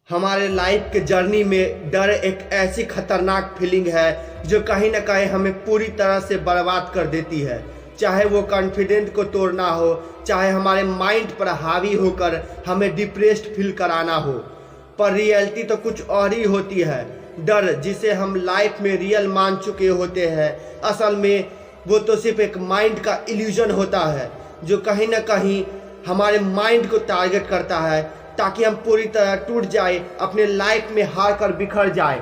हमारे लाइफ के जर्नी में डर एक ऐसी खतरनाक फीलिंग है जो कहीं ना कहीं हमें पूरी तरह से बर्बाद कर देती है। चाहे वो कॉन्फिडेंट को तोड़ना हो, चाहे हमारे माइंड पर हावी होकर हमें डिप्रेस्ड फील कराना हो, पर रियलिटी तो कुछ और ही होती है। डर जिसे हम लाइफ में रियल मान चुके होते हैं, असल में वो तो सिर्फ एक माइंड का इल्यूजन होता है जो कहीं ना कहीं हमारे माइंड को टारगेट करता है ताकि हम पूरी तरह टूट जाए, अपने लाइफ में हार कर बिखर जाए।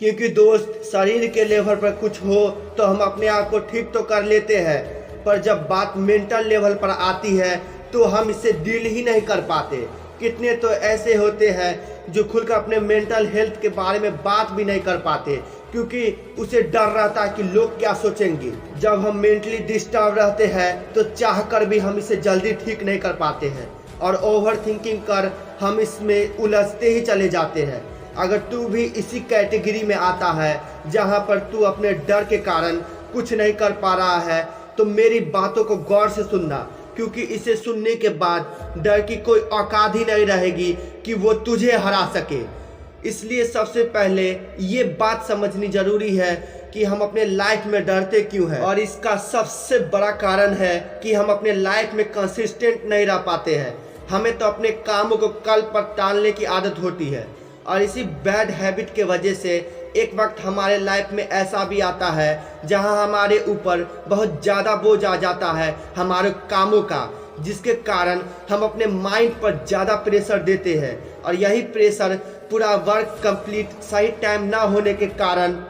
क्योंकि दोस्त, शरीर के लेवल पर कुछ हो तो हम अपने आप को ठीक तो कर लेते हैं, पर जब बात मेंटल लेवल पर आती है तो हम इससे डील ही नहीं कर पाते। कितने तो ऐसे होते हैं जो खुलकर अपने मेंटल हेल्थ के बारे में बात भी नहीं कर पाते क्योंकि उसे डर रहता है कि लोग क्या सोचेंगे। जब हम मेंटली डिस्टर्ब रहते हैं तो चाह कर भी हम इसे जल्दी ठीक नहीं कर पाते हैं और ओवर थिंकिंग कर हम इसमें उलझते ही चले जाते हैं। अगर तू भी इसी कैटेगरी में आता है जहां पर तू अपने डर के कारण कुछ नहीं कर पा रहा है तो मेरी बातों को गौर से सुनना, क्योंकि इसे सुनने के बाद डर की कोई औकात ही नहीं रहेगी कि वो तुझे हरा सके। इसलिए सबसे पहले ये बात समझनी जरूरी है कि हम अपने लाइफ में डरते क्यों हैं, और इसका सबसे बड़ा कारण है कि हम अपने लाइफ में कंसिस्टेंट नहीं रह पाते हैं। हमें तो अपने कामों को कल पर टालने की आदत होती है और इसी बैड हैबिट के वजह से एक वक्त हमारे लाइफ में ऐसा भी आता है जहां हमारे ऊपर बहुत ज़्यादा बोझ आ जाता है हमारे कामों का, जिसके कारण हम अपने माइंड पर ज़्यादा प्रेशर देते हैं और यही प्रेशर पूरा वर्क कंप्लीट सही टाइम ना होने के कारण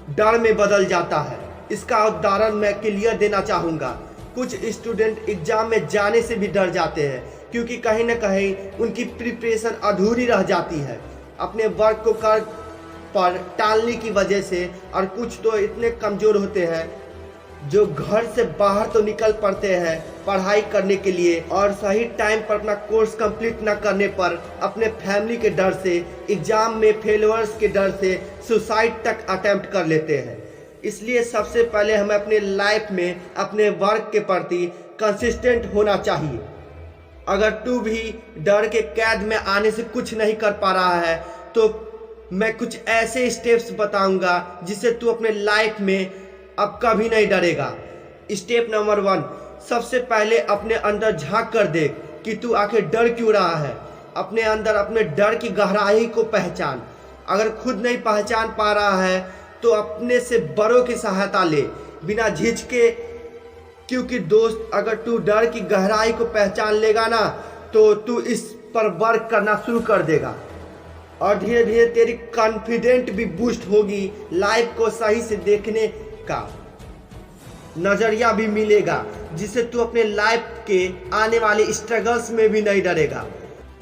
डर में बदल जाता है। इसका उदाहरण मैं क्लियर देना चाहूँगा। कुछ स्टूडेंट एग्जाम में जाने से भी डर जाते हैं क्योंकि कहीं ना कहीं उनकी प्रिपरेशन अधूरी रह जाती है अपने वर्क को कर पर टालने की वजह से। और कुछ तो इतने कमज़ोर होते हैं जो घर से बाहर तो निकल पड़ते हैं पढ़ाई करने के लिए और सही टाइम पर अपना कोर्स कंप्लीट न करने पर अपने फैमिली के डर से, एग्ज़ाम में फेलियर्स के डर से सुसाइड तक अटेम्प्ट कर लेते हैं। इसलिए सबसे पहले हमें अपने लाइफ में अपने वर्क के प्रति कंसिस्टेंट होना चाहिए। अगर तू भी डर के कैद में आने से कुछ नहीं कर पा रहा है तो मैं कुछ ऐसे स्टेप्स बताऊंगा जिससे तू अपने लाइफ में अब कभी नहीं डरेगा। स्टेप नंबर 1, सबसे पहले अपने अंदर झांक कर देख कि तू आखिर डर क्यों रहा है। अपने अंदर अपने डर की गहराई को पहचान। अगर खुद नहीं पहचान पा रहा है तो अपने से बड़ों की सहायता ले बिना झिझके, क्योंकि दोस्त अगर तू डर की गहराई को पहचान लेगा ना तो तू इस पर वर्क करना शुरू कर देगा और धीरे धीरे तेरी कॉन्फिडेंट भी बूस्ट होगी। लाइफ को सही से देखने का नजरिया भी मिलेगा जिससे तू अपने लाइफ के आने वाले स्ट्रगल्स में भी नहीं डरेगा।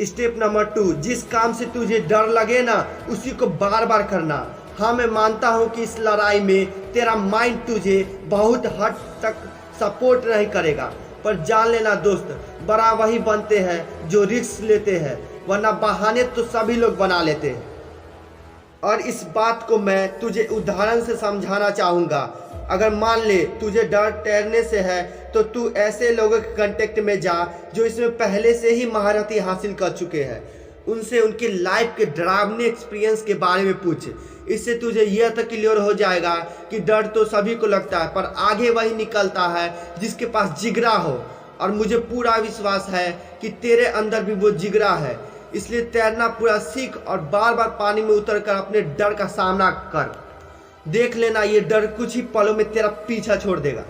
स्टेप नंबर 2, जिस काम से तुझे डर लगे ना उसी को बार बार करना। हाँ, मैं मानता हूँ कि इस लड़ाई में तेरा माइंड तुझे बहुत हद तक सपोर्ट नहीं करेगा, पर जान लेना दोस्त, बड़ा वही बनते हैं जो रिस्क लेते हैं, वरना बहाने तो सभी लोग बना लेते हैं। और इस बात को मैं तुझे उदाहरण से समझाना चाहूँगा। अगर मान ले तुझे डर तैरने से है तो तू ऐसे लोगों के कांटेक्ट में जा जो इसमें पहले से ही महारती हासिल कर चुके हैं। उनसे उनकी लाइफ के डरावने एक्सपीरियंस के बारे में पूछ। इससे तुझे यह तक क्लियर हो जाएगा कि डर तो सभी को लगता है, पर आगे वही निकलता है जिसके पास जिगरा हो। और मुझे पूरा विश्वास है कि तेरे अंदर भी वो जिगरा है। इसलिए तैरना पूरा सीख और बार बार पानी में उतरकर अपने डर का सामना कर। देख लेना, ये डर कुछ ही पलों में तेरा पीछा छोड़ देगा।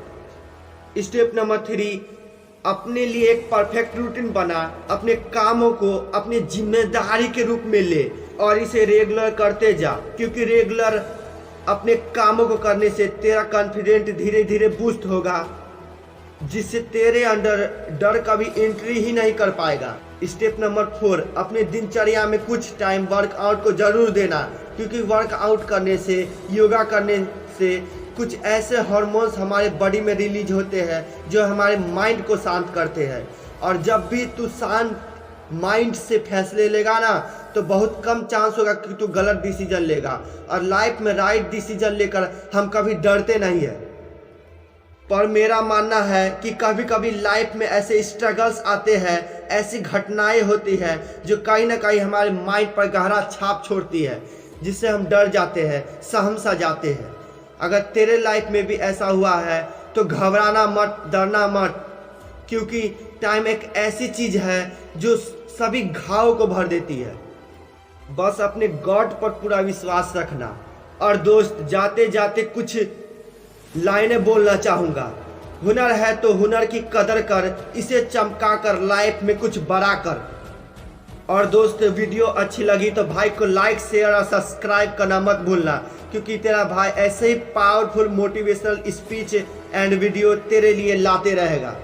स्टेप नंबर 3, अपने लिए एक परफेक्ट रूटीन बना। अपने कामों को अपनी जिम्मेदारी के रूप में ले और इसे रेगुलर करते जा, क्योंकि रेगुलर अपने कामों को करने से तेरा कॉन्फिडेंट धीरे धीरे बूस्ट होगा, जिससे तेरे अंदर डर कभी एंट्री ही नहीं कर पाएगा। स्टेप नंबर 4, अपने दिनचर्या में कुछ टाइम वर्कआउट को जरूर देना, क्योंकि वर्कआउट करने से, योगा करने से कुछ ऐसे हार्मोन्स हमारे बॉडी में रिलीज होते हैं जो हमारे माइंड को शांत करते हैं। और जब भी तू शांत माइंड से फैसले लेगा ना तो बहुत कम चांस होगा कि तू गलत डिसीजन लेगा। और लाइफ में राइट डिसीजन लेकर हम कभी डरते नहीं हैं। पर मेरा मानना है कि कभी कभी लाइफ में ऐसे स्ट्रगल्स आते हैं, ऐसी घटनाएं होती है जो कहीं ना कहीं हमारे माइंड पर गहरा छाप छोड़ती है, जिससे हम डर जाते हैं, सहम जाते हैं। अगर तेरे लाइफ में भी ऐसा हुआ है तो घबराना मत, डरना मत, क्योंकि टाइम एक ऐसी चीज है जो सभी घाव को भर देती है। बस अपने गॉड पर पूरा विश्वास रखना। और दोस्त, जाते जाते कुछ लाइनें बोलना चाहूँगा। हुनर है तो हुनर की कदर कर, इसे चमका कर लाइफ में कुछ बड़ा कर। और दोस्त, वीडियो अच्छी लगी तो भाई को लाइक, शेयर और सब्सक्राइब करना मत भूलना, क्योंकि तेरा भाई ऐसे ही powerful motivational speech and video तेरे लिए लाते रहेगा।